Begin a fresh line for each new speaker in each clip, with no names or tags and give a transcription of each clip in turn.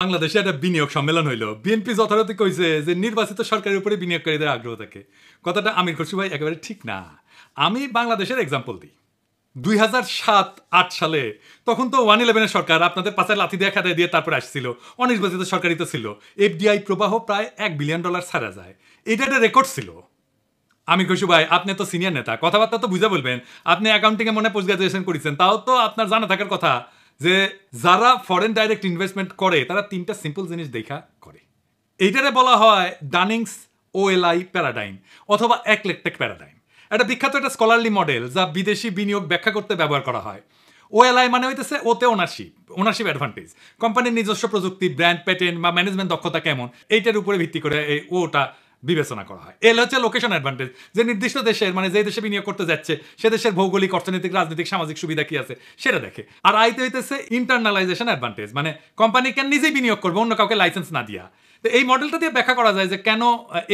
বাংলাদেশে একটা বিনিয়োগ সম্মেলন হইলো। বিএনপি যথারীতি কইছে যে নির্বাচিত সরকারের উপরে বিনিয়োগকারীদের আগ্রহ থাকে। কথাটা আমির খসরু ভাই একেবারে ঠিক না। আমি বাংলাদেশের এক্সাম্পল দিই। 2007-8 সালে তখন তো 111 সরকার আপনাদের পাশে লাথি দিয়ে খেদায় দিয়ে তারপরে আসছিল। অনির্বাচিত সরকারই তো ছিল। এফডিআই প্রবাহ প্রায় $1 বিলিয়ন ছাড়া যায়। এটা একটা রেকর্ড ছিল। আমির খসরু ভাই আপনি তো সিনিয়র নেতা, কথাবার্তা তো বুঝে বলবেন। আপনি অ্যাকাউন্টিংয়ে মনে পোস্ট গ্রাজুয়েশন করেছেন, তাও তো আপনার জানা থাকার কথা যে যারা ফরেন ডাইরেক্ট ইনভেস্টমেন্ট করে তারা 3টা সিম্পল জিনিস দেখা করে। এইটারে বলা হয় ডানিংস ওএলআই প্যারাডাইম অথবা একলেকটেক প্যারাডাইম। একটা বিখ্যাত একটা স্কলারলি মডেল যা বিদেশি বিনিয়োগ ব্যাখ্যা করতে ব্যবহার করা হয়। ওএলআই মানে হইতেছে ওতে ওনারশিপ অ্যাডভান্টেজ, কোম্পানির নিজস্ব প্রযুক্তি, ব্র্যান্ড, প্যাটেন্ট বা ম্যানেজমেন্ট দক্ষতা কেমন, এইটার উপরে ভিত্তি করে এই ওটা বিবেচনা করা হয়। এল হচ্ছে লোকেশন অ্যাডভান্টেজ, যে নির্দিষ্ট দেশের মানে যে দেশে বিনিয়োগ করতে যাচ্ছে সে দেশের ভৌগোলিক, অর্থনৈতিক, রাজনৈতিক, সামাজিক সুবিধা কি আছে সেটা দেখে। আর আইতে হইতেছে ইন্টারনালাইজেশন অ্যাডভান্টেজ, মানে কোম্পানি কেন নিজেই বিনিয়োগ করবে অন্য কাউকে লাইসেন্স না দিয়া। তো এই মডেলটা দিয়ে ব্যাখ্যা করা যায় যে কেন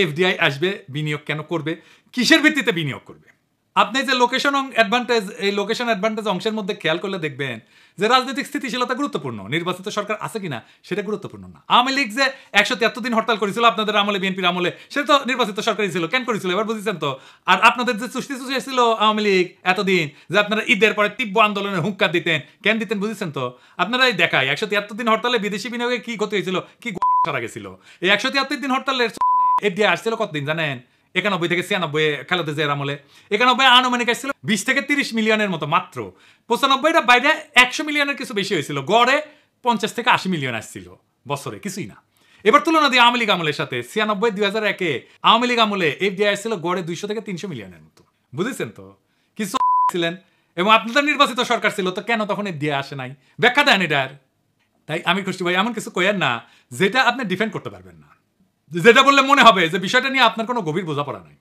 এফডিআই আসবে, বিনিয়োগ কেন করবে, কিসের ভিত্তিতে বিনিয়োগ করবে। আপনি যে লোকেশন অ্যাডভান্টেজ, এই লোকেশন অ্যাডভান্টেজ অংশের মধ্যে খেয়াল করলে দেখবেন যে রাজনৈতিক স্থিতিশীলতা গুরুত্বপূর্ণ, নির্বাচিত সরকার আছে কিনা সেটা গুরুত্বপূর্ণ না। আওয়ামী লীগ যে 173 দিন হরতাল করেছিল আপনাদের আমলে, বিএনপির আমলে, সেটা তো নির্বাচিত সরকারই ছিল, কেন করেছিল এবার বুঝেছেন তো। আর আপনাদের যে চুষ্টি ছিল আওয়ামী লীগ এতদিন, যে আপনারা ঈদের পরে তীব্র আন্দোলনের হুঙ্কার দিতেন, কেন দিতেন বুঝেছেন তো। আপনারা এই দেখায় 173 দিন হরতালে বিদেশি বিনিয়োগে কি ক্ষতি হয়েছিল, কি সারা গেছিল। এই 173 দিন হরতালের এফডিআই আসছিল কতদিন জানেন? 91 থেকে 96 খালেদা জিয়ার আমলে। 91 আনুমানিক আসছিল 20 থেকে 30 মিলিয়নের মতো মাত্র। 95টা বাইরে 100 মিলিয়নের কিছু বেশি হয়েছিল। গড়ে 50 থেকে 80 মিলিয়ন আসছিল বছরে, কিছুই না। এবার তুলনা দিয়ে আওয়ামী লীগ আমলের সাথে 96-2001-এ আওয়ামী লীগ আমলে এফডিআই আসছিল গড়ে 200 থেকে 300 মিলিয়নের মতো। বুঝেছেন তো, কিছু ছিলেন এবং আপনাদের নির্বাচিত সরকার ছিল, তো কেন তখন এফডিআই আসে নাই? ব্যাখ্যা দেন এটার। তাই আমির খসরু ভাই এমন কিছু কইেন না যেটা আপনি ডিফেন্ড করতে পারবেন না, যেটা বললে মনে হবে যে বিষয়টা নিয়ে আপনার কোনো গভীর বোঝাপড়া নাই।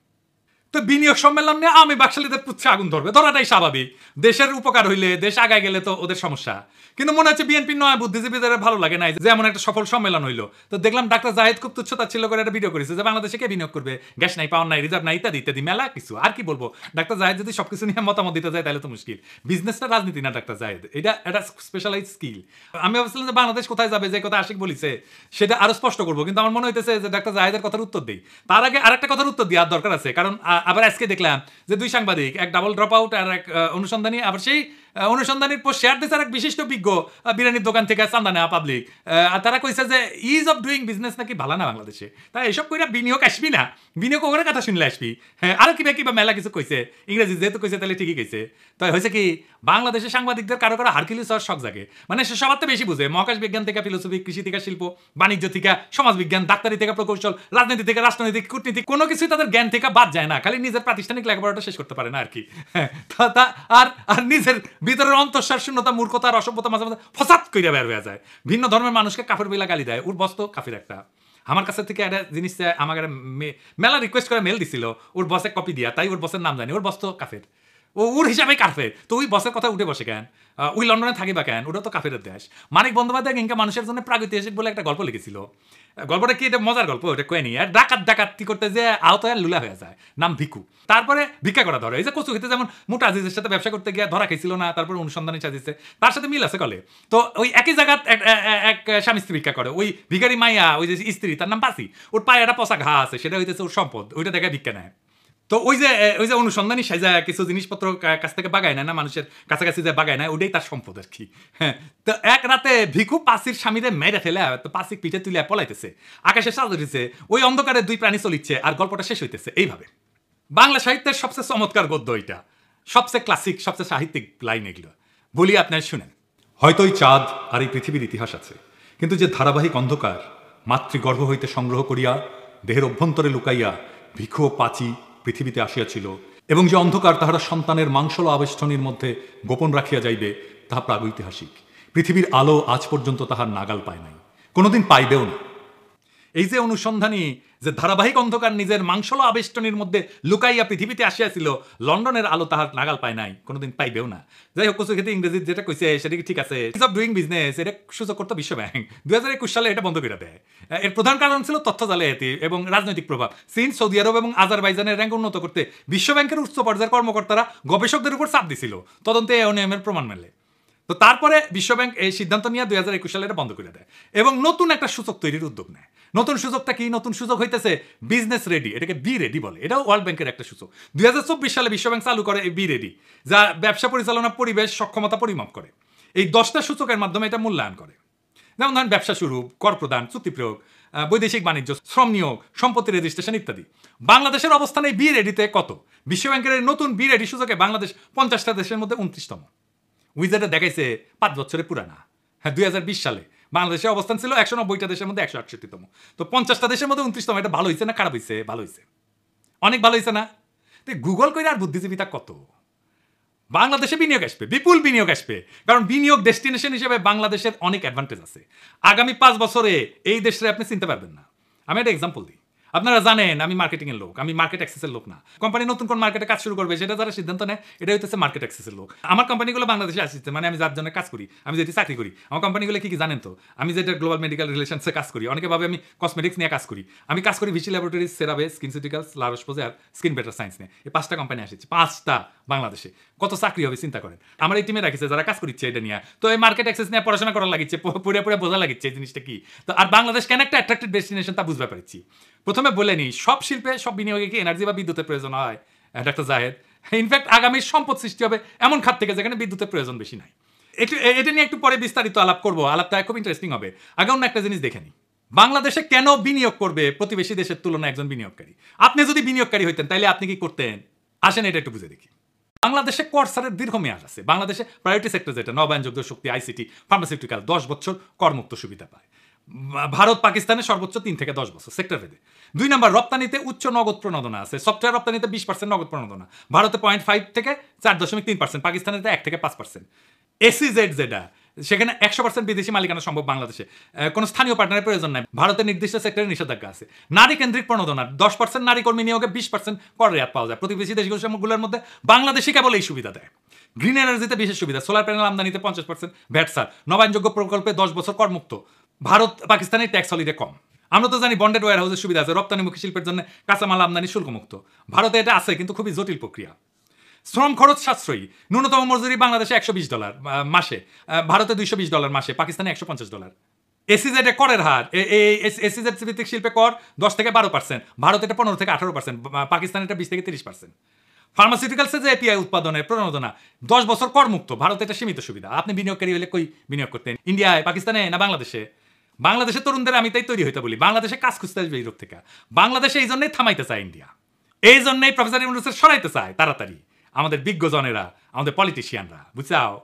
তো বিনিয়োগ সম্মেলন নিয়ে আমি বাকশালীদের পুচ্ছে আগুন ধরবে, ধরাটাই স্বাভাবিক। দেশের উপকার হইলে, দেশ আগায় গেলে তো ওদের সমস্যা। কিন্তু মনে হচ্ছে বিএনপির নয় বুদ্ধিজীবীদের ভালো লাগে নাই যে এমন একটা সফল সম্মেলন হইলো। তো দেখলাম ডাক্তার জাহেদ খুব তুচ্ছতাচ্ছিল্য করে একটা ভিডিও করেছে যে বাংলাদেশে কে বিনিয়োগ করবে, গ্যাস নাই, পাওয়ার নাই, রিজার্ভ নাই, ইত্যাদি ইত্যাদি মেলা কিছু। আর কি বলবো, ডাক্তার জাহেদ যদি সবকিছু নিয়ে মতামত দিতে যায় তাহলে তো মুশকিল। বিজনেসটা রাজনীতি না ডাক্তার জাহেদ, এটা একটা স্পেশালাইজ স্কিল। আমি ভাবছিলাম যে বাংলাদেশ কোথায় যাবে, যে কথা আশিক বলিছে সেটা আরো স্পষ্ট করবো, কিন্তু আমার মনে হইতেছে যে ডাক্তার জাহেদের কথার উত্তর দিই। তার আগে আরেকটা কথার উত্তর দেওয়ার দরকার আছে, কারণ আবার আজকে দেখলাম যে 2 সাংবাদিক, এক ডাবল ড্রপ আউট আর এক অনুসন্ধানী, আবার সেই অনুসন্ধানীর পোস্ট শেয়ার দিয়েছে এক বিশিষ্ট বিজ্ঞ বিরিয়ানির দোকান থেকে চান্দা নেওয়া পাবলিক। তারা কইছে যে ইজ অফ ডুইং বিজনেস নাকি ভালো না বাংলাদেশে, তাই এসব কইরা বিনিয়োগ আসবি না, বিনিয়োগ ওখানে কথা শুনলে আসবি। হ্যাঁ, আরো কিবা মেলা কিছু কইছে, ইংরেজি যেহেতু কইছে তাহলে ঠিকই কইছে। তাই হয়েছে কি, বাংলাদেশের সাংবাদিকদের কারো কারো হারকিউলিস হওয়ার শখ জাগে, মানে সে সবার তো বেশি বুঝে, মহাকাশ বিজ্ঞান থেকে ফিলোসফি, কৃষি থেকে শিল্প, বাণিজ্য থেকে সমাজ বিজ্ঞান, ডাক্তারি থেকে প্রকৌশল, রাজনীতি থেকে রাজনৈতিক, কূটনীতি, কোনো কিছুই তাদের জ্ঞান থেকে বাদ যায় না, খালি নিজের প্রাতিষ্ঠানিক লেখাপড়াটা শেষ করতে পারে না আর কি। আর নিজের ভিতরের অন্তঃসার শূন্যতা, মূর্খতা আর অসভ্যতা মাঝে মাঝে ফসাদ কইরা বের হয়ে যায়। ভিন্ন ধর্মের মানুষকে কাফের বইলা গালি দেয়, ওর বস তো কাফির একটা। আমার কাছে থেকে একটা জিনিস আমাকে মেলা রিকোয়েস্ট করে মেল দিছিল ওর বসে কপি দিয়া, তাই ওর বসের নাম জানি, ওর বস তো কাফের, ওর হিসাবে কাফের। তো ওই বসের কথা উঠে বসে কেন, ওই লন্ডনে থাকি বা কেন, ওটা তো কাফের দেশ। মানিক বন্দ্যোপাধ্যায় কিংবা মানুষের জন্য প্রাগৈতিহাসিক বলে একটা গল্প লিখেছিল। গল্পটা কি, এটা মজার গল্প, ওটা কয়ে নি। আর ডাকাতি করতে যে আহত লুলা হয়ে যায়, নাম ভিকু। তারপরে ভিক্ষা করা ধরে, এই যে কচু খেতে যেমন মোটা আজিজের সাথে ব্যবসা করতে গিয়ে ধরা খেয়েছিল না, তারপরে অনুসন্ধানে সাজিয়েছে, তার সাথে মিল আছে কলে। তো ওই একই জায়গা এক স্বামী স্ত্রী ভিক্ষা করে, ওই ভিখারি মাইয়া, ওই যে স্ত্রী, তার নাম পাসি, ওর পায়ে একটা পচা ঘা আছে, সেটা হইতেছে ওর সম্পদ, ওইটা দেখে ভিক্ষা নেয়। তো ওই যে অনুসন্ধানী সাজা কিছু জিনিসপত্র কাছ থেকে বাগায় না, মানুষের কাছাকাছি যে বাগায় না, ওটাই তার সম্পদ আর কি। হ্যাঁ, তো এক রাতে ভিখু পাসির স্বামীরে মেরে ফেলে, তো পাসি পিঠে তুলে পলাইতেছে, আকাশে সাজ উঠেছে, ওই অন্ধকারে 2 প্রাণী চলিচ্ছে, আর গল্পটা শেষ হইতেছে এইভাবে। বাংলা সাহিত্যের সবচেয়ে চমৎকার গদ্য এটা, সবচেয়ে ক্লাসিক, সবচেয়ে সাহিত্যিক লাইন এগুলো বলি, আপনার শুনেন। হয়তো এই চাঁদ আর এই পৃথিবীর ইতিহাস আছে, কিন্তু যে ধারাবাহিক অন্ধকার মাতৃগর্ভ হইতে সংগ্রহ করিয়া দেহের অভ্যন্তরে লুকাইয়া ভিখু ও পাচি পৃথিবীতে আসিয়াছিল, এবং যে অন্ধকার তাহারা সন্তানের মাংসল আবেষ্টনীর মধ্যে গোপন রাখিয়া যাইবে, তাহা প্রাগৈতিহাসিক। পৃথিবীর আলো আজ পর্যন্ত তাহার নাগাল পায় নাই, কোনোদিন পাইবেও না। এই যে অনুসন্ধানী যে ধারাবাহিক অন্ধকার নিজের মাংসল আবেষ্টনীর মধ্যে লুকাইয়া পৃথিবীতে আসিয়াছিল, লন্ডনের আলো তাহার নাগাল পায় নাই, কোনোদিন পাইবেও না। যাই হোক, কিছু ক্ষেত্রে ইংরেজি যেটা কইছে সেটা কি ঠিক আছে, ইজ অফ ডুইং বিজনেস, এটা সূচক করতো বিশ্ব ব্যাংক 2021 সালে, এটা বন্ধ করে দেয়। এর প্রধান কারণ ছিল তথ্য জালিয়াতি এবং রাজনৈতিক প্রভাব। চীন, সৌদি আরব এবং আজারবাইজানের র্যাঙ্ক উন্নত করতে বিশ্ব ব্যাংকের উচ্চ পর্যায়ের কর্মকর্তারা গবেষকদের উপর চাপ দিছিল, তদন্তে এই অনিয়মের প্রমাণ মেলে। তো তারপরে বিশ্বব্যাংক এই সিদ্ধান্ত নিয়ে 2021 সালে এটা বন্ধ করে দেয় এবং নতুন একটা সূচক তৈরির উদ্যোগ নেয়। নতুন সূচকটা কি? নতুন সূচক হইতেছে বিজনেস রেডি, এটাকে বি রেডি বলে। এটাও ওয়ার্ল্ড ব্যাংকের একটা সূচক। 2024 সালে বিশ্বব্যাংক চালু করে এই বি রেডি, যা ব্যবসা পরিচালনা, পরিবেশ, সক্ষমতা পরিমাপ করে। এই 10টা সূচকের মাধ্যমে এটা মূল্যায়ন করে। যেমন ধরেন ব্যবসা শুরু, কর প্রদান, চুক্তি প্রয়োগ, বৈদেশিক বাণিজ্য, শ্রম নিয়োগ, সম্পত্তি রেজিস্ট্রেশন ইত্যাদি। বাংলাদেশের অবস্থান এই বি রেডিতে কত? বিশ্বব্যাংকের নতুন বি রেডি সূচকে বাংলাদেশ 50টা দেশের মধ্যে 29তম। উইজারটা দেখাইছে 5 বছরে পুরানা। হ্যাঁ, 2020 সালে বাংলাদেশের অবস্থান ছিল 190টা দেশের মধ্যে 168তম। তো 50টা দেশের মধ্যে 29তম। এটা ভালো হয়েছে না খারাপ হয়েছে? ভালো হয়েছে, অনেক ভালো হয়েছে না? তো গুগল করে আর বুদ্ধিজীবীতা কত? বাংলাদেশে বিনিয়োগ আসবে, বিপুল বিনিয়োগ আসবে, কারণ বিনিয়োগ ডেস্টিনেশন হিসেবে বাংলাদেশের অনেক অ্যাডভান্টেজ আছে। আগামী 5 বছরে এই দেশে আপনি চিনতে পারবেন না। আমি একটা এক্সাম্পল দিই। আপনারা জানেন আমি মার্কেটিং এর লোক, আমি মার্কেট অ্যাক্সেসের লোক না। কোম্পানি নতুন কোন মার্কেটে কাজ শুরু করবে সেটা যারা সিদ্ধান্ত নেয়, এটা হচ্ছে মার্কেট অ্যাক্সেসের লোক। আমার কোম্পানিগুলো বাংলাদেশে আসছে, মানে আমি যার জন্য কাজ করি, আমি যেটি চাকরি করি, আমার কোম্পানিগুলো কি জানেন তো? আমি যেটা গ্লোবাল মেডিকেল রিলেশনসে কাজ করি, অনেকে ভাবে আমি কসমেটিক্স নিয়ে কাজ করি। আমি কাজ করি ভিসি ল্যাবরেটরিজ, সেরাবে, স্কিনসিউটিক্যালস, লারোস-পোজে আর স্কিন বেটার সায়েন্স নিয়ে। এই 5টা কোম্পানি আসছে, 5টা বাংলাদেশে। কত চাকরি হবে চিন্তা করেন। আমার এই টিমে রাখিছে যারা কাজ করছে এটা নিয়ে। তো এই মার্কেট অ্যাক্সেস নিয়ে পড়াশোনা করা লাগিচ্ছে, পুরে বোঝা লাগিচ্ছে এই জিনিসটা কি। তো আর বাংলাদেশ কেন একটা অ্যাট্রাক্টিভ ডেস্টিনেশন তা বুঝতে পারছি। প্রথমে বলে নি, সব শিল্পে সব বিনিয়োগে কি এনার্জি বা বিদ্যুতের প্রয়োজন হয়? ডাক্তার জাহেদ, ইনফ্যাক্ট আগামী সম্পদ সৃষ্টি হবে এমন খাত থেকে যেখানে বিদ্যুতের প্রয়োজন বেশি নাই। এটা নিয়ে একটু পরে বিস্তারিত আলাপ করবো, আলাপটা খুব ইন্টারেস্টিং হবে। আগে অন্য একটা জিনিস দেখে নিই, বাংলাদেশে কেন বিনিয়োগ করবে প্রতিবেশী দেশের তুলনায় একজন বিনিয়োগকারী? আপনি যদি বিনিয়োগকারী হইতেন তাইলে আপনি কি করতেন? আসেন এটা একটু বুঝে দেখি। বাংলাদেশে করসারের দীর্ঘমেয়াদ আছে। বাংলাদেশে প্রায়োরিটি সেক্টর যেটা নবায়নযোগ্য শক্তি, আইসিটি, ফার্মাসিউটিক্যাল 10 বছর করমুক্ত সুবিধা পায়। ভারত পাকিস্তানে সর্বোচ্চ 3 থেকে 10 বছর সেক্টর ভেদে। 2 নম্বর, রপ্তানিতে উচ্চ নগদ প্রণোদনা আছে। সফটওয়্যার রপ্তানিতে 20% নগদ প্রণোদনা, ভারতে 0.5 থেকে 4.3%, পাকিস্তানে 1 থেকে 5%। এসিজেড যেটা, সেখানে 100% বিদেশি মালিকানা সম্ভব বাংলাদেশে, কোনো স্থানীয় পার্টনারের প্রয়োজন নাই। ভারতের নির্দিষ্ট সেক্টরে নিষেধাজ্ঞা আছে। নারী কেন্দ্রিক প্রণোদনা, 10% নারী কর্মী নিয়োগে 20% কর রেয়াত পাওয়া যায়। প্রতিবেশী দেশগুলোর মধ্যে বাংলাদেশই কেবল এই সুবিধা দেয়। গ্রিন এনার্জিতে বিশেষ সুবিধা, সোলার প্যানেল আমদানিতে 50% ভ্যাট ছাড়, নবায়নযোগ্য প্রকল্পে 10 বছর করমুক্ত। ভারত পাকিস্তানের ট্যাক্স হলিডে কম। আমরা তো জানি বন্ডেড ওয়্যার হাউসের সুবিধা আছে, রপ্তানিমুখী শিল্পের জন্য কাঁচামাল আমদানি শুল্কমুক্ত। ভারতে এটা আছে কিন্তু খুবই জটিল প্রক্রিয়া। শ্রম খরচ সাশ্রয়ী, ন্যূনতম মজুরি বাংলাদেশে $120 মাসে, ভারতে $220 মাসে, পাকিস্তানে $150। এসিজেড করের হার, এসিজেড ভিত্তিক শিল্পে কর 10 থেকে 12%, ভারতে এটা 15 থেকে 18%, পাকিস্তানে এটা 20 থেকে 30%। ফার্মাসিউটিক্যালসে যে এপিআই উৎপাদনের প্রণোদনা 10 বছর করমুক্ত, ভারতে এটা সীমিত সুবিধা। আপনি বিনিয়োগকারী হলে কই বিনিয়োগ করতেন? ইন্ডিয়ায়, পাকিস্তানে না বাংলাদেশে? বাংলাদেশের তরুণদের আমি তাই তৈরি হইতে বলি, বাংলাদেশে কাজ খুঁজতে আসবে ইউরোপ থেকে। বাংলাদেশে এই জন্যই থামাইতে চায় ইন্ডিয়া, এই জন্যই প্রফেসর ইউনূসের সরাইতে চায় তাড়াতাড়ি আমাদের বিজ্ঞজনেরা, আমাদের পলিটিশিয়ানরা, বুঝছাও?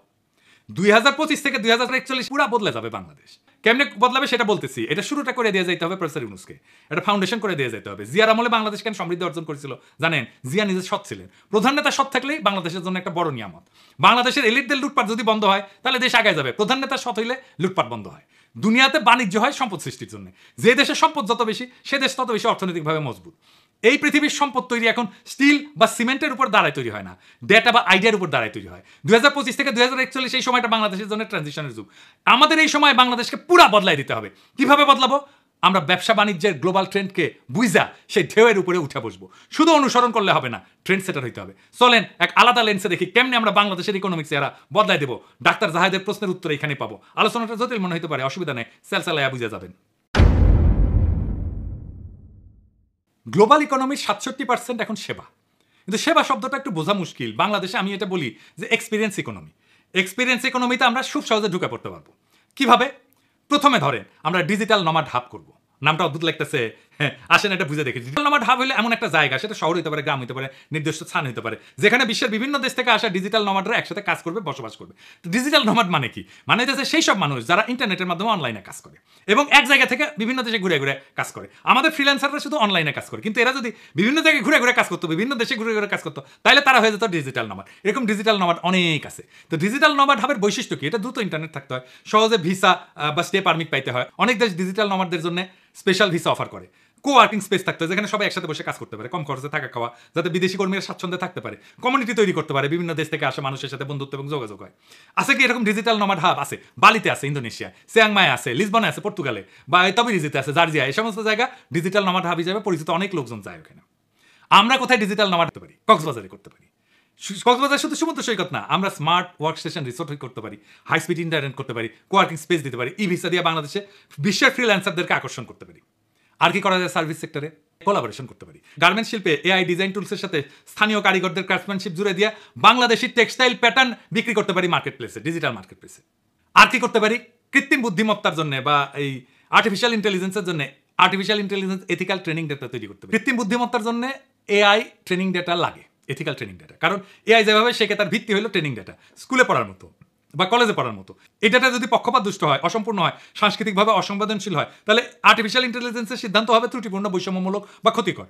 2025 থেকে 2041 পুরা বদলে যাবে বাংলাদেশ। কেমনে বদলাবে সেটা বলতেছি। এটা শুরুটা করে দিয়ে যাইতে হবে প্রফেসর ইউনূসকে, এটা ফাউন্ডেশন করে দিয়ে যেতে হবে। জিয়ার আমলে বাংলাদেশ কেন সমৃদ্ধি অর্জন করেছিল জানেন? জিয়া নিজে সৎ ছিলেন। প্রধান নেতা সৎ থাকলেই বাংলাদেশের জন্য একটা বড় নিয়ামত। বাংলাদেশের এলিটদের লুটপাট যদি বন্ধ হয় তাহলে দেশ আগায় যাবে। প্রধান নেতা সৎ হইলে লুটপাট বন্ধ হয়। দুনিয়াতে বাণিজ্য হয় সম্পদ সৃষ্টির জন্য। যে দেশের সম্পদ যত বেশি, সে দেশ তত বেশি অর্থনৈতিকভাবে মজবুত। এই পৃথিবীর সম্পদ তৈরি এখন স্টিল বা সিমেন্টের উপর দাঁড়ায় তৈরি হয় না, ডেটা বা আইডিয়ার উপর দাঁড়ায় তৈরি হয়। 2025 থেকে 2041 এই সময়টা বাংলাদেশের জন্য ট্রানজিশনের যুগ। আমাদের এই সময় বাংলাদেশকে পুরা বদলাই দিতে হবে। কিভাবে বদলাবো? আমরা ব্যবসা বাণিজ্যের গ্লোবাল ট্রেন্ডকে বুঝা সেই ঢেউয়ের উপরে উঠে বসবো। শুধু অনুসরণ করলে হবে না, ট্রেন্ড সেটার হইতে হবে। চলেন এক আলাদা লেন্সে দেখি কেমনে আমরা বাংলাদেশের ইকোনমিক্স এরা বদলাই দেবো। ডাক্তার জাহেদের প্রশ্নের উত্তর এখানে পাবো। আলোচনাটা জটিল মনে হতে পারে, অসুবিধা নেই, সেলসালায়া বুঝে যাবেন। গ্লোবাল ইকোনমির 67% এখন সেবা, কিন্তু সেবা শব্দটা একটু বোঝা মুশকিল। বাংলাদেশে আমি এটা বলি যে এক্সপিরিয়েন্স ইকোনমি। এক্সপিরিয়েন্স ইকোনমিতে আমরা খুব সহজে ঢুকে পড়তে পারবো। কিভাবে? প্রথমে ধরেন আমরা ডিজিটাল নমাড হাব করবো। নামটা অদ্ভুত লাগতেছে, হ্যাঁ, আসেন এটা বুঝে দেখি। ডিজিটাল নমাড হাব হলে এমন একটা জায়গা, সেটা শহর হতে পারে, গ্রাম হতে পারে, নির্দিষ্ট স্থান হতে পারে, যেখানে বিশ্বের বিভিন্ন দেশ থেকে আসা ডিজিটাল নমাডরা একসাথে কাজ করবে, বসবাস করবে। তো ডিজিটাল নমাড মানে কি? মানে হচ্ছে সেই সব মানুষ যারা ইন্টারনেটের মাধ্যমে অনলাইনে কাজ করে এবং এক জায়গা থেকে বিভিন্ন দেশে ঘুরে ঘুরে কাজ করে। আমাদের ফ্রিল্যান্সাররা শুধু অনলাইনে কাজ করে, কিন্তু এরা যদি বিভিন্ন জায়গায় ঘুরে ঘুরে কাজ করতো, বিভিন্ন দেশে ঘুরে ঘুরে কাজ করতো, তাহলে তারা হয়ে যেত ডিজিটাল নমাড। এরকম ডিজিটাল নমাড অনেক আছে। তো ডিজিটাল নমাড হাবের বৈশিষ্ট্য কি? এটা দ্রুত ইন্টারনেট থাকতে হয়, সহজে ভিসা বা স্টে পারমিট পাইতে হয়। অনেক দেশ ডিজিটাল নমাডদের জন্য স্পেশাল ভিসা অফার করে। কোয়ার্কিং স্পেস থাকতে হয়, যেখানে সবাই একসাথে বসে কাজ করতে পারে, কম খরচে থাকা খাওয়া, যাতে বিদেশি কর্মীরা স্বাচ্ছন্দ্যে থাকতে পারে, কমিউনিটি তৈরি করতে পারে, বিভিন্ন দেশ থেকে আসা মানুষের সাথে বন্ধুত্ব এবং যোগাযোগ হয়। আছে কি এরকম ডিজিটাল নমাড হাব? আছে। বালিতে আছে, ইন্দোনেশিয়া, চিয়াংমাই আছে, লিসবনে আছে, পর্তুগালে, বা তবিরিজিতে আছে, জার্জিয়া, এই সমস্ত জায়গা ডিজিটাল নমাড হাব হিসেবে পরিচিত। অনেক লোকজন যায় ওখানে। আমরা কোথায় ডিজিটাল নমাড করতে পারি? কক্সবাজারে করতে পারি। কক্সবাজার শুধু সমুদ্র সৈকত না, আমরা স্মার্ট ওয়ার্ক স্টেশন রিসোর্ট করতে পারি, হাই স্পিড ইন্টারনেট করতে পারি, কোয়ার্কিং স্পেস দিতে পারি, ই ভিসা দিয়ে বাংলাদেশে বিশ্বের ফ্রিল্যান্সারদেরকে আকর্ষণ করতে পারি। আর কি করা যায়? সার্ভিস সেক্টরে কোলাবোরেশন করতে পারি। গার্মেন্টস শিল্পে এআই ডিজাইন টুলসের সাথে স্থানীয় কারিগরদের ক্রাফটম্যানশিপ জুড়ে দিয়ে বাংলাদেশি টেক্সটাইল প্যাটার্ন বিক্রি করতে পারি মার্কেট প্লেসে, ডিজিটাল মার্কেট প্লেসে। আর কি করতে পারি? কৃত্রিম বুদ্ধিমত্তার জন্য বা এই আর্টিফিশিয়াল ইন্টেলিজেন্সের জন্য artificial intelligence ethical training data তৈরি করতে পারি। কৃত্রিম বুদ্ধিমত্তার জন্য এআই ট্রেনিং ডেটা লাগে, এথিক্যাল ট্রেনিং ডেটা। কারণ এআই যেভাবে শেখে তার ভিত্তি হলো ট্রেনিং ডেটা, স্কুলে পড়ার মতো বা কলেজে পড়ার মতো। এই ডেটা যদি পক্ষপাত দুষ্ট হয়, অসম্পূর্ণ হয়, সাংস্কৃতিকভাবে অসংবেদনশীল হয়, তাহলে আর্টিফিশিয়াল ইন্টেলিজেন্সের সিদ্ধান্ত হবে ত্রুটিপূর্ণ, বৈষম্যমূলক বা ক্ষতিকর।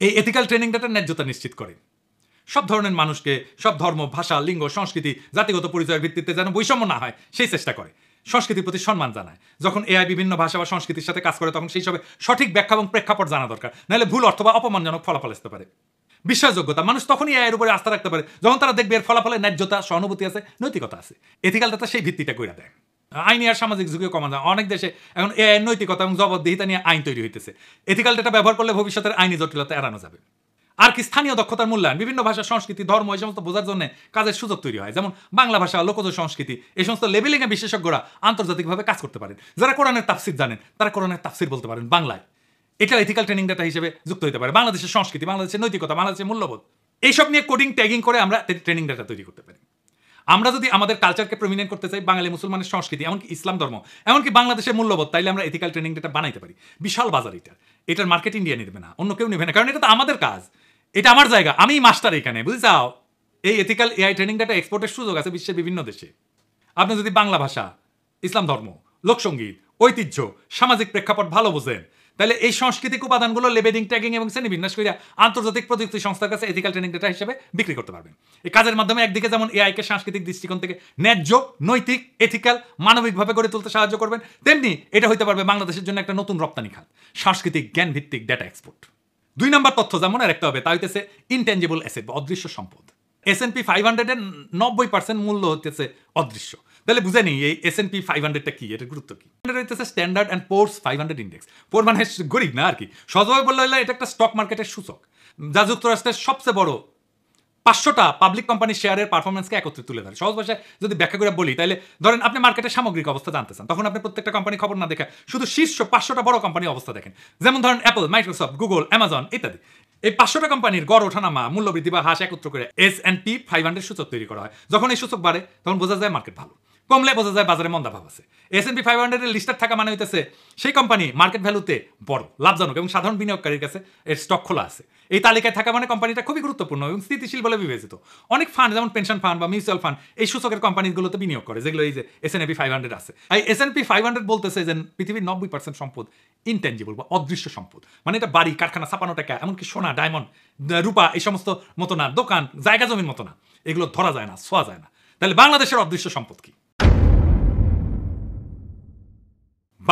এই এথিক্যাল ট্রেনিং ডেটার ন্যায্যতা নিশ্চিত করে সব ধরনের মানুষকে, সব ধর্ম, ভাষা, লিঙ্গ, সংস্কৃতি, জাতিগত পরিচয়ের ভিত্তিতে যেন বৈষম্য না হয় সেই চেষ্টা করে। সংস্কৃতির প্রতি সম্মান জানায়। যখন এআই বিভিন্ন ভাষা বা সংস্কৃতির সাথে কাজ করে তখন সেই সবে সঠিক ব্যাখ্যা এবং প্রেক্ষাপট জানা দরকার, নাহলে ভুল অর্থ বা অপমানজনক ফলাফল আসতে পারে। বিশ্বাসযোগ্যতা, মানুষ তখনই এর উপরে আস্থা রাখতে পারে যখন তারা দেখবে এর ফলাফলে ন্যায্যতা, সহানুভূতি আছে, নৈতিকতা আছে। এথিক্যাল ডাটা সেই ভিত্তিটা কইরা দেয়। আইনি আর সামাজিক ঝুঁকিও কমা যায়। অনেক দেশে এখন এর নৈতিকতা এবং জবাবদিহিতা নিয়ে আইন তৈরি হইতেছে। এথিক্যাল ডাটা ব্যবহার করলে ভবিষ্যতের আইনি জটিলতা এড়ানো যাবে। আর কি? স্থানীয় দক্ষতার মূল্যায়ন, বিভিন্ন ভাষা, সংস্কৃতি, ধর্ম এই সমস্ত বোঝার জন্য কাজের সুযোগ তৈরি হয়। যেমন বাংলা ভাষা, লোকজ সংস্কৃতি, এই সমস্ত লেবেলিংয়ে বিশেষজ্ঞরা আন্তর্জাতিকভাবে কাজ করতে পারেন। যারা কোরআনের তাফসির জানেন তারা কোরআনের তাফসির বলতে পারেন বাংলায়। এটা এথিক্যাল ট্রেনিং ডাটা হিসেবে যুক্ত হতে পারে। বাংলাদেশের সংস্কৃতি, বাংলাদেশের নৈতিকতা, বাংলাদেশের মূল্যবোধ, এইসব নিয়ে কোডিং ট্যাগিং করে আমরা ট্রেনিং ডাটা তৈরি করতে পারি। আমরা যদি আমাদের কালচারকে প্রমিনেন্ট করতে চাই, বাঙালি মুসলমানের সংস্কৃতি, এমনকি ইসলাম ধর্ম, এমনকি বাংলাদেশের মূল্যবোধ, তাইলে আমরা এথিক্যাল ট্রেনিং ডাটা বানাইতে পারি। বিশাল বাজার এটার মার্কেট ইন্ডিয়া নেবে না, অন্য কেউ নেবে না, কারণ এটা তো আমাদের কাজ, এটা আমার জায়গা, আমি মাস্টার এখানে, বুঝে যাও। এই এথিক্যাল এআই ট্রেনিং ডাটা এক্সপোর্টের সুযোগ আছে বিশ্বের বিভিন্ন দেশে। আপনি যদি বাংলা ভাষা, ইসলাম ধর্ম, লোকসঙ্গীত, ঐতিহ্য, সামাজিক প্রেক্ষাপট ভালো বোঝেন, তাহলে এই সাংস্কৃতিক উপাদানগুলো লেবেলিং, ট্যাগিং এবং শ্রেণীবিন্যাস করে আন্তর্জাতিক প্রযুক্তি সংস্থার কাছে এথিক্যাল ট্রেনিং ডেটা হিসেবে বিক্রি করতে পারবেন। এই কাজের মাধ্যমে একদিকে যেমন এআইকে সাংস্কৃতিক দৃষ্টিকোণ থেকে ন্যায্য, নৈতিক, এথিক্যাল, মানবিকভাবে গড়ে তুলতে সাহায্য করবেন, তেমনি এটা হইতে পারবে বাংলাদেশের জন্য একটা নতুন রপ্তানি খাত, সাংস্কৃতিক জ্ঞান ভিত্তিক ডেটা এক্সপোর্ট। 2 নম্বর তথ্য যা মনে রাখতে হবে তা হইতেছে ইনট্যাঞ্জিবল অ্যাসেট বা অদৃশ্য সম্পদ। S&P 500 এর 90% মূল্য হতেছে অদৃশ্য। তাহলে বুঝে নিই এই S&P 500টা কি, এটার গুরুত্ব কি। এটা হইতেছে স্ট্যান্ডার্ড অ্যান্ড পোর্স 500 ইন্ডেক্স। পোর মানে গরিব না আর কি, সহজভাবে বললে হলে এটা একটা স্টক মার্কেটের সূচক, যা যুক্তরাষ্ট্রের সবচেয়ে বড় 500টা পাবলিক কোম্পানির শেয়ারের পারফরমেন্সকে একত্রে তুলে ধরে। সহজ ভাষায় যদি ব্যাখ্যা করে বলি, তাহলে ধরেন আপনি মার্কেটের সামগ্রিক অবস্থা জানতে চান, তখন আপনি প্রত্যেকটা কোম্পানি খবর না দেখে শুধু শীর্ষ 500টা বড় কোম্পানির অবস্থা দেখেন। যেমন ধরেন অ্যাপল, মাইক্রোসফট, গুগল, অ্যামাজন ইত্যাদি। এই 500টা কোম্পানির গড় ওঠানামা, মূল্যবৃদ্ধি বা হ্রাস একত্র করে S&P 500 সূচক তৈরি করা হয়। যখন এই সূচক বাড়ে তখন বোঝা যায় মার্কেট ভালো, কমলে বোঝা যায় বাজারে মন্দাভাব আছে। S&P 500 এর লিস্টার থাকা মানে হইতেছে সেই কোম্পানি মার্কেট ভ্যালুতে বড়, লাভজনক এবং সাধারণ বিনিয়োগকারীর কাছে এর স্টক খোলা আছে। এই তালিকায় থাকা মানে কোম্পানিটা খুবই গুরুত্বপূর্ণ এবং স্থিতিশীল বলে বিবেচিত। অনেক ফান্ড, যেমন পেনশন ফান্ড বা মিউচুয়াল ফান্ড, এই সূচকের কোম্পানিগুলোতে বিনিয়োগ করে, যেগুলো এই যে S&P 500 আছে। এই S&P 500 বলতেছে যে পৃথিবীর 90% সম্পদ ইনট্যাঞ্জিবল বা অদৃশ্য সম্পদ। মানে এটা বাড়ি, কারখানা, ছাপানো টাকা, এমনকি সোনা, ডায়মন্ড, রূপা, এই সমস্ত মতো না, দোকান, জায়গা জমির মতো না, এগুলো ধরা যায় না, ছোঁয়া যায় না। তাহলে বাংলাদেশের অদৃশ্য সম্পদ কি?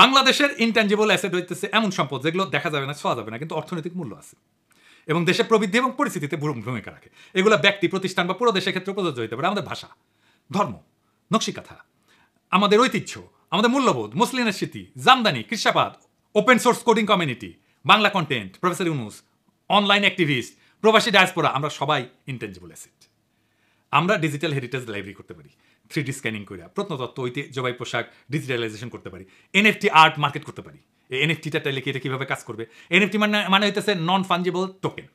বাংলাদেশের ইনট্যাঞ্জিবল অ্যাসেট হইতেছে এমন সম্পদ যেগুলো দেখা যাবে না, ছোঁয়া যাবে না, কিন্তু অর্থনৈতিক মূল্য আছে এবং দেশের প্রবৃদ্ধি এবং পরিস্থিতিতে ভূমিকা রাখে। এগুলো ব্যক্তি, প্রতিষ্ঠান বা পুরো দেশের ক্ষেত্রে প্রযোজ্য হতে পারে। আমাদের ভাষা, ধর্ম, নকশিকাথা, আমাদের ঐতিহ্য, আমাদের মূল্যবোধ, মুসলিমের স্মৃতি, জামদানি, কৃষাবাদ, open source coding community, Bangla content, professor Yunus, online activist, প্রবাসী ডায়াসপোরা, আমরা সবাই ইনট্যাঞ্জিবল অ্যাসেট। আমরা ডিজিটাল হেরিটেজ লাইব্রেরি করতে পারি, 3D স্ক্যানিং করে প্রত্নতত্ত্ব, ঐতিহ্যবাহী পোশাক ডিজিটালাইজেশন করতে পারি, NFT আর্ট মার্কেট করতে পারি। এই NFTটা তাইলে কি, এটা কিভাবে কাজ করবে? NFT মানে হইতেছে নন ফাঞ্জিবল টোকেন।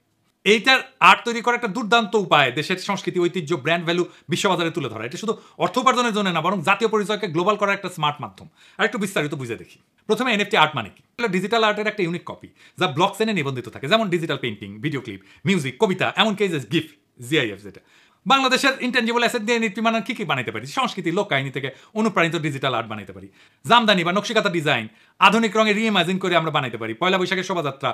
এইটার আর্ট তৈরি করা একটা দুর্দান্ত উপায় দেশের সংস্কৃতি, ঐতিহ্য, ব্র্যান্ড ভ্যালু বিশ্ববাজারে তুলে ধরা। এটা শুধু অর্থ উপার্জনের জন্য না, বরং জাতীয় পরিচয়কে গ্লোবাল করার একটা স্মার্ট মাধ্যম। আর একটু বিস্তারিত বুঝে দেখি। প্রথমে NFT আর্ট মানে কি? ডিজিটাল আর্টের একটা ইউনিক কপি যা ব্লকচেনে নিবন্ধিত থাকে, যেমন digital painting, video clip, music, কবিতা, এমনকি গিফট, GIF যেটা। বাংলাদেশের ইনট্যাঞ্জিবল অ্যাসেট দিয়ে NFT মানে কি কি বানাইতে পারি? সংস্কৃতি, লোক কাহিনী থেকে অনুপ্রাণিত ডিজিটাল আর্ট বানাইতে পারি। জামদানি বা নকশিকাতা ডিজাইন আধুনিক রঙে রিইমাজিন করে আমরা বানাইতে পারি। পয়লা বৈশাখের শোভাযাত্রা,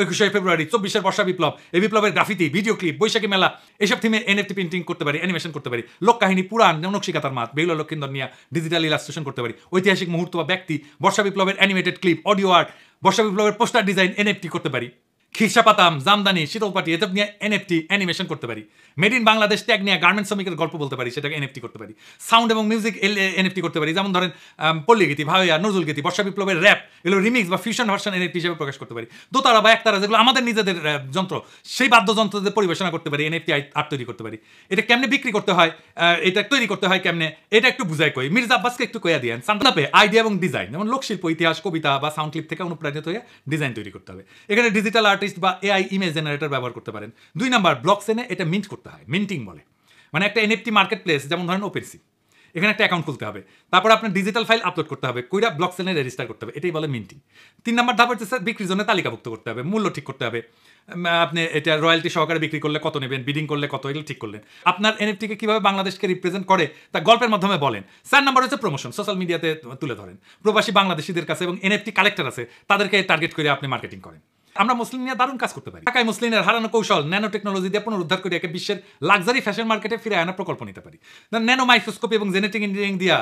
21শে ফেব্রুয়ারি, 24শে বর্ষা বিপ্লব, এই বিপ্লবের গ্রাফিতি, ভিডিও ক্লিপ, বৈশাখী মেলা, এসব থিমে NFT প্রিন্টিং করতে পারি, অ্যানিমেশন করতে পারি। লোক কাহিনী, পুরাণ, নকশিকাতার মাত, বেহুলা লক্ষিন্দর নিয়ে ডিজিটাল ইলাস্ট্রেশন করতে পারি। ঐতিহাসিক মুহূর্ত বা ব্যক্তি, বর্ষা বিপ্লবের অ্যানিমেটেড ক্লিপ, অডিও আর্ট, বর্ষা বিপ্লবের পোস্টার ডিজাইন NFT করতে পারি। খিরসা পাতাম, জামদানি, শীতলপাটি এসব নিয়ে এনএফটি অ্যানিমেশন করতে পারি। মেড ইন বাংলাদেশ ট্যাগ নিয়ে গার্মেন্টস শ্রমিকের গল্প বলতে পারি, সেটাকে এনএফটি করতে পারি। সাউন্ড এবং মিউজিক এনএফটি করতে পারি, যেমন ধরেন পল্লী গীতি, ভাইয়া, নজরুল গীতি, বর্ষা বিপ্লবের র্যাপ, এগুলো রিমিক্স বা ফিউশন ভার্সন এনএফটি হিসেবে প্রকাশ করতে পারি। দোতারা বা একতারা যেগুলো আমাদের নিজেদের যন্ত্র, সেই বাদ্যযন্ত্রদের পরিবেশনা করতে পারি, এনএফটি আর্ট তৈরি করতে পারি। এটা কেমনে বিক্রি করতে হয়, এটা তৈরি করতে হয় কেমনে, এটা একটু বুঝাই কই। মির্জা আব্বাসকে একটু কইয়া দিয়েন। সান্তাপে আইডিয়া এবং ডিজাইন, যেমন লোকশিল্প, ইতিহাস, কবিতা বা সাউন্ড ক্লিপ থেকে অনুপ্রাণিত হয়ে ডিজাইন তৈরি করতে হবে। এখানে ডিজিটাল আর্টিস্ট বা এআই ইমেজ জেনারেটর ব্যবহার করতে পারেন। 2 নাম্বার, ব্লক চেনে এটা মিন্ট করতে হয়, মিন্টিং বলে। মানে একটা এনএফটি মার্কেট প্লেস, যেমন ধরেন ওপেনসি, এখানে একটা অ্যাকাউন্ট খুলতে হবে, তারপর আপনার ডিজিটাল ফাইল আপলোড করতে হবে, কইরা ব্লক চেনে রেজিস্টার করতে হবে, এটাই বলে মিন্টিং। 3 নাম্বার ধাপ হচ্ছে বিক্রির জন্য তালিকাভুক্ত করতে হবে, মূল্য ঠিক করতে হবে। আপনি এটা রয়্যালটি সহকারে বিক্রি করলে কত নেবেন, বিডিং করলে কত, এগুলো ঠিক করলেন। আপনার এনএফটিকে কিভাবে বাংলাদেশকে রিপ্রেজেন্ট করে তা গল্পের মাধ্যমে বলেন। 4 নাম্বার হচ্ছে প্রমোশন, সোশ্যাল মিডিয়াতে তুলে ধরেন। প্রবাসী বাংলাদেশিদের কাছে এবং এনএফটি কালেক্টর আছে, তাদেরকে টার্গেট করে আপনি মার্কেটিং করেন। আমরা মুসলিম নিয়ে দারুণ কাজ করতে পারি। ঢাকায় মুসলিমের হারানো কৌশল ন্যানো টেকনোলজি দিয়ে পুনরুদ্ধার করে একে বিশ্বের লাক্সারি ফ্যাশন মার্কেটে ফিরে আনার প্রকল্প নিতে পারি। ন্যানো মাইক্রোস্কোপি এবং জেনেটিক ইঞ্জিনিয়ারিং দিয়া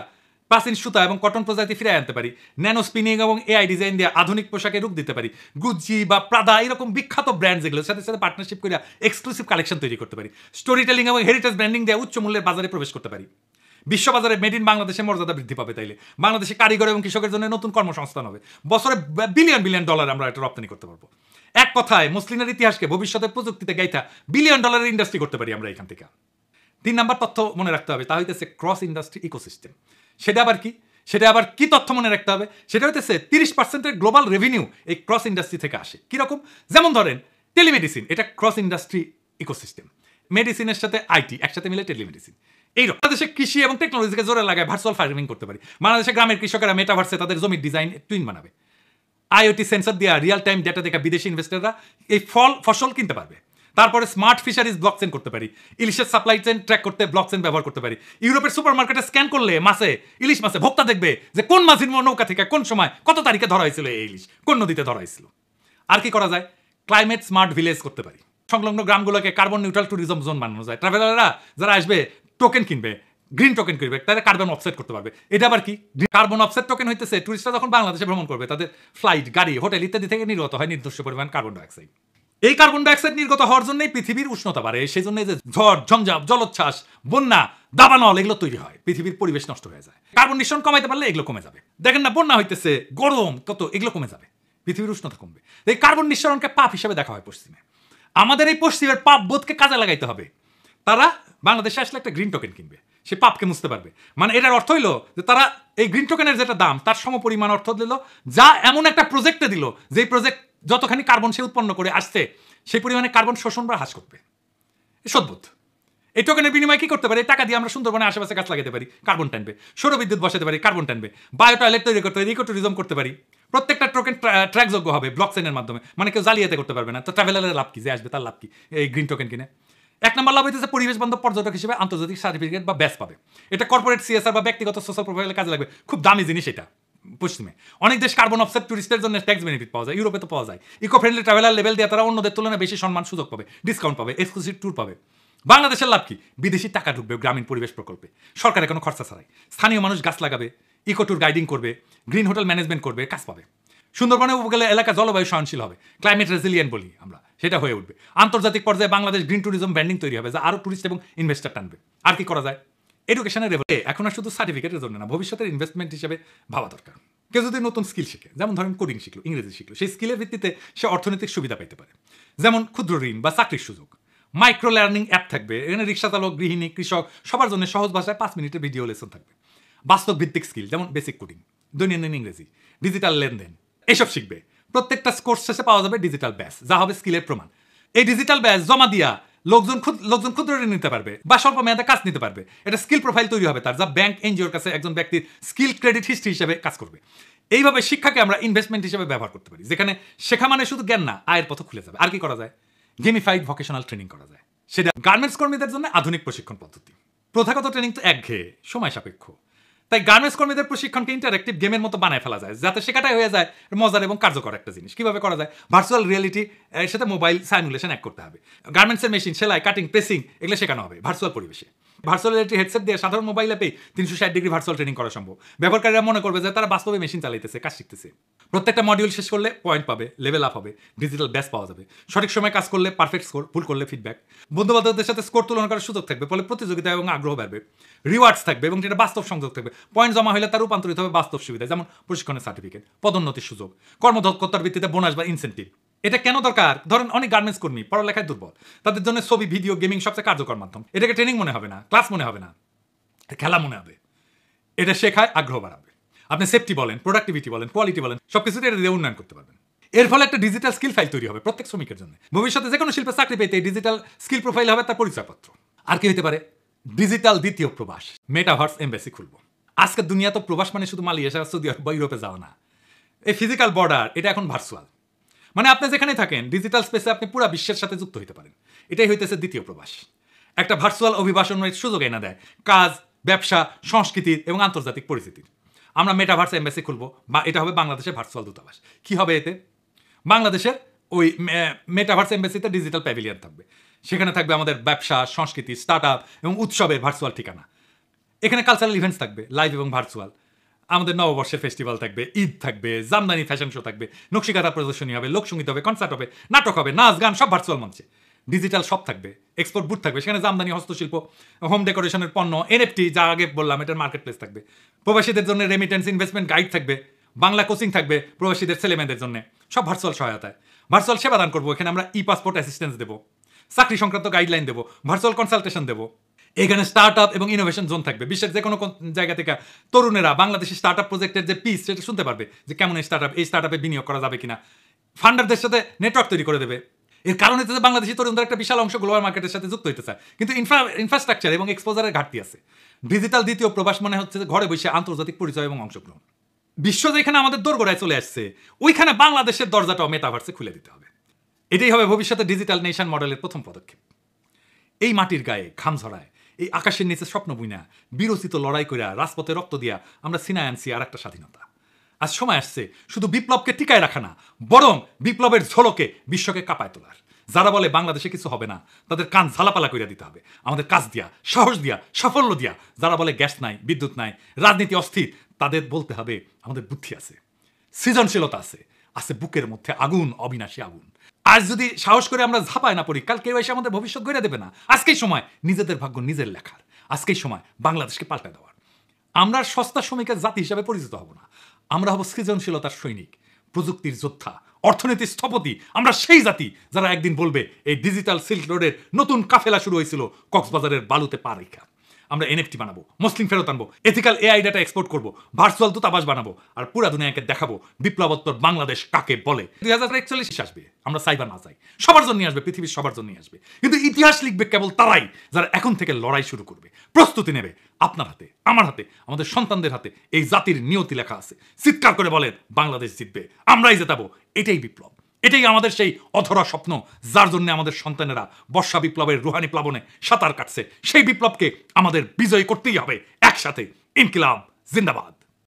প্রাচীন সুতা এবং কটন প্রজাতি ফিরে আনতে পারি। ন্যানো স্পিনিং এবং এআই ডিজাইন দিয়ে আধুনিক পোশাকে রূপ দিতে পারি। গুচি বা প্রাদা এরকম বিখ্যাত ব্র্যান্ড যেগুলোর সাথে সাথে পার্টনারশিপ করে এক্সক্লুসিভ কালেকশন তৈরি করতে পারি। স্টোরি টেলিং এবং হেরিটেজ ব্র্যান্ডিং দিয়ে উচ্চ মূল্যের বাজারে প্রবেশ করতে পারি। বিশ্ববাজারে মেড ইন বাংলাদেশের মর্যাদা বৃদ্ধি পাবে। তাইলে বাংলাদেশে কারিগর এবং কৃষকের জন্য নতুন কর্মসংস্থান হবে। বছরে বিলিয়ন বিলিয়ন ডলার আমরা এটা রপ্তানি করতে পারবো। এক কথায় মুসলিমের ইতিহাসকে ভবিষ্যতের প্রযুক্তিতে গাইথা বিলিয়ন ডলারের ইন্ডাস্ট্রি করতে পারি আমরা এখান থেকে। 3 নাম্বার তথ্য মনে রাখতে হবে, তা হইতেছে ক্রস ইন্ডাস্ট্রি ইকোসিস্টেম। সেটা আবার কি তথ্য মনে রাখতে হবে? সেটা হইতেছে 30% গ্লোবাল রেভিনিউ এই ক্রস ইন্ডাস্ট্রি থেকে আসে। কিরকম? যেমন ধরেন টেলিমেডিসিন, এটা ক্রস ইন্ডাস্ট্রি ইকোসিস্টেম। মেডিসিনের সাথে আইটি একসাথে মিলে টেলিমেডিসিন। এইরকম বাংলাদেশে কৃষি এবং টেকনোলজিকে জোরে লাগায় ভার্চুয়াল ফার্মিং করতে পারি। বাংলাদেশে গ্রামের কৃষকেরা মেটাভার্সে তাদের জমির ডিজাইন টুইন বানাবে। আইওটি সেন্সর দিয়ে রিয়েল টাইম ডেটা দেখা বিদেশি ইনভেস্টররা এই ফসল কিনতে পারবে। তারপরে স্মার্ট ফিশারিজ ব্লকচেন করতে পারি। ইলিশের সাপ্লাই চেন ট্র্যাক করতে ব্লকচেন ব্যবহার করতে পারি। ইউরোপের সুপার মার্কেটে স্ক্যান করলে ইলিশ মাছে ভোক্তা দেখবে যে কোন মাঝির নৌকা থেকে কোন সময় কত তারিখে ধরা হয়েছিল এই ইলিশ, কোন নদীতে ধরা হয়েছিল। আর কি করা যায়? ক্লাইমেট স্মার্ট ভিলেজ করতে পারি। সংলগ্ন গ্রামগুলোকে কার্বন নিউট্রাল ট্যুরিজম জোন বানানো যায়। ট্রাভেলাররা যারা আসবে টোকেন কিনবে, গ্রিন টোকেন কিনবে, তাদের কার্বন অফসেট করতে পারবে। এটা আবার কি? কার্বন অফসেট টোকেন হইতেছে টুরিস্টরা যখন বাংলাদেশে ভ্রমণ করবে তাদের ফ্লাইট, গাড়ি, হোটেল ইত্যাদি থেকে নির্গত হয় নির্দিষ্ট পরিমাণ কার্বন ডাইঅক্সাইড। এই কার্বন ডাইঅক্সাইড নির্গত হওয়ার জন্যই পৃথিবীর উষ্ণতা বাড়ে। সেই জন্য যে ঝড়, ঝঞ্ঝাপ, জলোচ্ছ্বাস, বন্যা, দাবানল এগুলো তৈরি হয়, পৃথিবীর পরিবেশ নষ্ট হয়ে যায়। কার্বন নিঃসরণ কমাইতে পারলে এগুলো কমে যাবে। দেখেন না, বন্যা হইতেছে, গরম কত, এগুলো কমে যাবে, পৃথিবীর উষ্ণতা কমবে। এই কার্বন নিঃসরণকে পাপ হিসেবে দেখা হয় পশ্চিমে। আমাদের এই পশ্চিমের পাপ বোধকে কাজে লাগাইতে হবে। তারা বাংলাদেশে আসলে একটা গ্রিন টোকেন কিনবে, সে পাপকে মুছতে পারবে। মানে এটার অর্থ হইলো যে তারা এই গ্রিন টোকেনের যেটা দাম তার সমপরিমাণ অর্থ দিল, যা এমন একটা প্রজেক্টে দিল যেই প্রজেক্ট যতখানি কার্বন সে উৎপন্ন করে আসছে সেই পরিমাণে কার্বন শোষণ বা হ্রাস করবে। সদ্ভুত। এই টোকেনের বিনিময়ে কি করতে পারি? টাকা দিয়ে আমরা সুন্দরবনের আশেপাশে গাছ লাগাতে পারি, কার্বন টানবে। সৌরবিদ্যুৎ বসাতে পারি, কার্বন টানবে। বায়ো টয়লেট তৈরি করতে পারি, ইকো ট্যুরিজম করতে পারি। প্রত্যেকটা টোকেন ট্র্যাকযোগ্য হবে ব্লকচেনের মাধ্যমে। মানে কেউ জালিয়াতি করতে পারবে না। তো ট্রাভেলারের লাভ কি? যে আসবে তার লাভ কি এই গ্রিন টোকেন কিনে? 1 নম্বর লাভ হইতেছে পরিবেশ বান্ধব পর্যটক হিসেবে আন্তর্জাতিক সার্টিফিকেট বা ব্যাচ পাবে। এটা কর্পোরেট সিএসআর বা ব্যক্তিগত সোশ্যাল প্রোফাইলে কাজে লাগবে। খুব দামি জিনিস এটা পশ্চিমে। অনেক দেশ কার্বন অফসেট টুরিস্টের জন্য ট্যাক্স বেনিফিট পাওয়া যায়, ইউরোপে তো পাওয়া যায়। ইকো ফ্রেন্ডলি ট্রাভেলার লেভেল দিয়ে তারা অন্যদের তুলনায় বেশি সম্মান সুযোগ পাবে, ডিসকাউন্ট পাবে, এক্সক্লুসিভ ট্যুর পাবে। বাংলাদেশের লাভ কি? বিদেশি টাকা ঢুকবে গ্রামীণ পরিবেশ প্রকল্পে, সরকারের কোনো খরচা ছাড়াই। স্থানীয় মানুষ গাছ লাগাবে, ইকো ট্যুর গাইডিং করবে, গ্রিন হোটেল ম্যানেজমেন্ট করবে, কাজ পাবে। সুন্দরবনের উপকূলে এলাকা জলবায়ু সহনশীল হবে, ক্লাইমেট রেজিলিয়েন্ট বলি আমরা, সেটা হয়ে উঠবে। আন্তর্জাতিক পর্যায়ে বাংলাদেশ গ্রিন ট্যুরিজম ব্র্যান্ডিং তৈরি হবে, যা আরও টুরিস্ট এবং ইনভেস্টার টানবে। আর কি করা যায়? এডুকেশনের লেভেলে এখন আর শুধু সার্টিফিকেটের জন্য না, ভবিষ্যতের ইনভেস্টমেন্ট হিসেবে ভাবা দরকার। কেউ যদি নতুন স্কিল শিখে, যেমন ধরেন কোডিং শিখলো, ইংরেজি শিখলো, সেই স্কিলের ভিত্তিতে সে অর্থনৈতিক সুবিধা পেতে পারে। যেমন ক্ষুদ্র ঋণ বা চাকরির সুযোগ। মাইক্রো লার্নিং অ্যাপ থাকবে, এখানে রিক্সা চালক, গৃহিণী, কৃষক সবার জন্য সহজ ভাষায় 5 মিনিটের ভিডিও লেসন থাকবে। বাস্তব ভিত্তিক স্কিল যেমন বেসিক কোডিং, দৈনন্দিন ইংরেজি, ডিজিটাল লেনদেন এসব শিখবে। প্রত্যেকটা কোর্স শেষে পাওয়া যাবে ডিজিটাল ব্যাচ, যা হবে স্কিলের প্রমাণ। এই ডিজিটাল ব্যাচ জমা দিয়া লোকজন ক্ষুদ্র ঋণ নিতে পারবে বা স্বল্প মেয়াদে কাজ নিতে পারবে। এটা স্কিল প্রোফাইল তৈরি হবে তার, যা ব্যাংক এনজিওর কাছে একজন ব্যক্তির স্কিল ক্রেডিট হিস্ট্রি হিসেবে কাজ করবে। এইভাবে শিক্ষাকে আমরা ইনভেস্টমেন্ট হিসেবে ব্যবহার করতে পারি, যেখানে শেখা মানে শুধু জ্ঞান না, আয়ের পথ খুলে যাবে। আর কি করা যায়? গেমিফাইড ভোকেশনাল ট্রেনিং করা যায়। সেটা গার্মেন্টস কর্মীদের জন্য আধুনিক প্রশিক্ষণ পদ্ধতি। প্রথাগত ট্রেনিং তো একঘেয়ে, সময় সাপেক্ষ। তাই গার্মেন্টস কর্মীদের প্রশিক্ষণকে ইন্টারেক্টিভ গেমের মতো বানায় ফেলা যায়, যাতে শেখাটাই হয়ে যায় মজার এবং কার্যকর একটা জিনিস। কিভাবে করা যায়? ভার্চুয়াল রিয়েলিটি এর সাথে মোবাইল সাইমুলেশন এক করতে হবে। গার্মেন্টসের মেশিন, সেলাই, কাটিং, প্রেসিং এগুলো শেখানো হবে ভার্চুয়াল পরিবেশে। ভার্চুয়াল রিয়েলিটি হেডসেট দিয়ে সাধারণ মোবাইল অ্যাপে 360 ডিগ্রি ভার্চুয়াল ট্রেনিং করা সম্ভব। ব্যবহারকারীরা মনে করবে যে তারা বাস্তবে মেশিন চালাইতেছে, কাজ শিখতেছে। প্রত্যেকটা মডিউল শেষ করলে পয়েন্ট পাবে, লেভেল আপ হবে, ডিজিটাল ব্যাচ পাওয়া যাবে। সঠিক সময় কাজ করলে পারফেক্ট স্কোর, ভুল করলে ফিডব্যাক। বন্ধুবান্ধবদের সাথে স্কোর তুলনা করার সুযোগ থাকবে, ফলে প্রতিযোগিতা এবং আগ্রহ বাড়বে। রিওয়ার্ডস থাকবে এবং যেটা বাস্তব সংযোগ থাকবে। পয়েন্ট জমা হলে তার রূপান্তরিত হবে বাস্তব সুবিধা, যেমন প্রশিক্ষণের সার্টিফিকেট, পদোন্নতির সুযোগ, কর্মদক্ষতার ভিত্তিতে বোনাস বা ইনসেন্টিভ। এটা কেন দরকার? ধরেন অনেক গার্মেন্টস কর্মী পড়ালেখায় দুর্বল, তাদের জন্য ছবি, ভিডিও, গেমিং সবচেয়ে কার্যকর মাধ্যম। এটাকে ট্রেনিং মনে হবে না, ক্লাস মনে হবে না, খেলা মনে হবে। এটা শেখায়, আগ্রহ বাড়াবে। আপনি সেফটি বলেন, প্রোডাক্টিভিটি বলেন, কোয়ালিটি বলেন, সবকিছুতে এটা দিয়ে উন্নয়ন করতে পারবেন। এর ফলে একটা ডিজিটাল স্কিল ফাইল তৈরি হবে প্রত্যেক শ্রমিকের জন্য। ভবিষ্যতে যে কোনো শিল্পে চাকরি পেতে ডিজিটাল স্কিল প্রোফাইল হবে তার পরিচয়পত্র। আর কি হতে পারে? ডিজিটাল দ্বিতীয় প্রবাস, মেটাভার্স এমবেসি খুলবো। আজকের দুনিয়া তো প্রবাস মানে শুধু মালয়েশিয়া, সৌদি আরব বা ইউরোপে যাওয়া না। এই ফিজিক্যাল বর্ডার এটা এখন ভার্চুয়াল। মানে আপনি যেখানে থাকেন ডিজিটাল স্পেসে আপনি পুরো বিশ্বের সাথে যুক্ত হতে পারেন। এটাই হইতেছে দ্বিতীয় প্রবাস। একটা ভার্চুয়াল অভিবাসনের সুযোগ এনে দেয় কাজ, ব্যবসা, সংস্কৃতির এবং আন্তর্জাতিক পরিস্থিতির। আমরা মেটাভার্স এমবেসি খুলবো, বা এটা হবে বাংলাদেশের ভার্চুয়াল দূতাবাস। কি হবে এতে? বাংলাদেশের ওই মেটাভার্স এমবেসিতে ডিজিটাল প্যাভিলিয়ন থাকবে। সেখানে থাকবে আমাদের ব্যবসা, সংস্কৃতি, স্টার্ট আপ এবং উৎসবের ভার্চুয়াল ঠিকানা। এখানে কালচারাল ইভেন্টস থাকবে, লাইভ এবং ভার্চুয়াল। আমাদের নববর্ষের ফেস্টিভ্যাল থাকবে, ঈদ থাকবে, জামদানি ফ্যাশন শো থাকবে, নকশিকাঁথা প্রদর্শনী হবে, লোকসঙ্গীত হবে, কনসার্ট হবে, নাটক হবে, নাচ গান সব ভার্চুয়াল মঞ্চে। ডিজিটাল শপ থাকবে, এক্সপোর্ট বুথ থাকবে, সেখানে জামদানি, হস্তশিল্প, হোম ডেকোরেশনের পণ্য, এনএফটি যা আগে বললাম এটার মার্কেট প্লেস থাকবে। প্রবাসীদের জন্য রেমিটেন্স ইনভেস্টমেন্ট গাইড থাকবে, বাংলা কোচিং থাকবে প্রবাসীদের ছেলেমেয়েদের জন্য, সব ভার্চুয়াল সহায়তায়। ভার্চুয়াল সেবা দান করবো, এখানে আমরা ই পাসপোর্ট অ্যাসিস্ট্যান্স দেবো, চাকরি সংক্রান্ত গাইডলাইন দেবো, ভার্চুয়াল কনসালটেশন দেবো। এখানে স্টার্ট আপ এবং ইনোভেশন জোন থাকবে। বিশ্বের যে কোনো জায়গা থেকে তরুণেরা বাংলাদেশের স্টার্ট আপ প্রজেক্টের যে পিস সেটা শুনতে পারবে, যে কেমন এই স্টার্ট আপে বিনিয়োগ করা যাবে কিনা। ফান্ডারদের সাথে নেটওয়ার্ক তৈরি করে দেবে। এর কারণ হচ্ছে যে বাংলাদেশি তরুণদের একটা বিশাল অংশ গ্লোবাল মার্কেটের সাথে যুক্ত হতে চায়, কিন্তু ইনফ্রাস্ট্রাকচার এবং এক্সপোজারের ঘাটতি আছে। ডিজিটাল দ্বিতীয় প্রবাস মানে হচ্ছে ঘরে বসে আন্তর্জাতিক পরিচয় এবং অংশগ্রহণ। বিশ্ব যেখানে আমাদের দোরগোড়ায় চলে আসছে, ওইখানে বাংলাদেশের দরজাটাও মেটাভার্সে খুলে দিতে হবে। এটাই হবে ভবিষ্যতে ডিজিটাল নেশন মডেলের প্রথম পদক্ষেপ। এই মাটির গায়ে ঘাম ঝরায়, এই আকাশের নিচে স্বপ্ন বুইনা, বিরোচিত লড়াই কইরা, রাজপথে রক্ত দিয়া আমরা সিনায় আনছি আর একটা স্বাধীনতা। আজ সময় আসছে শুধু বিপ্লবকে টিকায় রাখা না, বরং বিপ্লবের ঝলকে বিশ্বকে কাঁপায় তোলার। যারা বলে বাংলাদেশে কিছু হবে না, তাদের কান ঝালাপালা কইরা দিতে হবে আমাদের কাজ দিয়া, সাহস দিয়া, সাফল্য দিয়া। যারা বলে গ্যাস নাই, বিদ্যুৎ নাই, রাজনীতি অস্থির, তাদের বলতে হবে আমাদের বুদ্ধি আছে, সৃজনশীলতা আছে, আছে বুকের মধ্যে আগুন, অবিনাশী আগুন। আজ যদি সাহস করে আমরা ঝাঁপায় না পড়ি, কাল কেউ এসে আমাদের ভবিষ্যৎ গড়ে দেবে না। আজকেই সময় নিজেদের ভাগ্য নিজের লেখার, আজকেই সময় বাংলাদেশকে পাল্টে দেওয়ার। আমরা সস্তা শ্রমিকের জাতি হিসাবে পরিচিত হব না, আমরা হব সৃজনশীলতার সৈনিক, প্রযুক্তির যোদ্ধা, অর্থনীতির স্থপতি। আমরা সেই জাতি যারা একদিন বলবে এই ডিজিটাল সিল্ক রোডের নতুন কাফেলা শুরু হয়েছিল কক্সবাজারের বালুতে পা রেখা। আমরা এনএফটি বানাবো, মুসলিম ফেরত আনবো, এথিক্যাল এআই ডাটা এক্সপোর্ট করবো, ভার্চুয়াল দূতাবাস বানাবো, আর পুরা দুনিয়াকে দেখাবো বিপ্লবোত্তর বাংলাদেশ কাকে বলে। 2041 আসবে, আমরা সাইবার না চাই, সবার জন্য আসবে, পৃথিবীর সবার জন্য আসবে। কিন্তু ইতিহাস লিখবে কেবল তারাই যারা এখন থেকে লড়াই শুরু করবে, প্রস্তুতি নেবে। আপনার হাতে, আমার হাতে, আমাদের সন্তানদের হাতে এই জাতির নিয়তি লেখা আছে। চিৎকার করে বলেন বাংলাদেশ জিতবে, আমরাই জেতাবো। এটাই বিপ্লব, এটাই আমাদের সেই অধরা স্বপ্ন যার জন্য আমাদের সন্তানেরা বর্ষা বিপ্লবের রুহানি প্লাবনে সাঁতার কাটছে। সেই বিপ্লবকে আমাদের বিজয় করতেই হবে একসাথে। ইনকিলাব জিন্দাবাদ।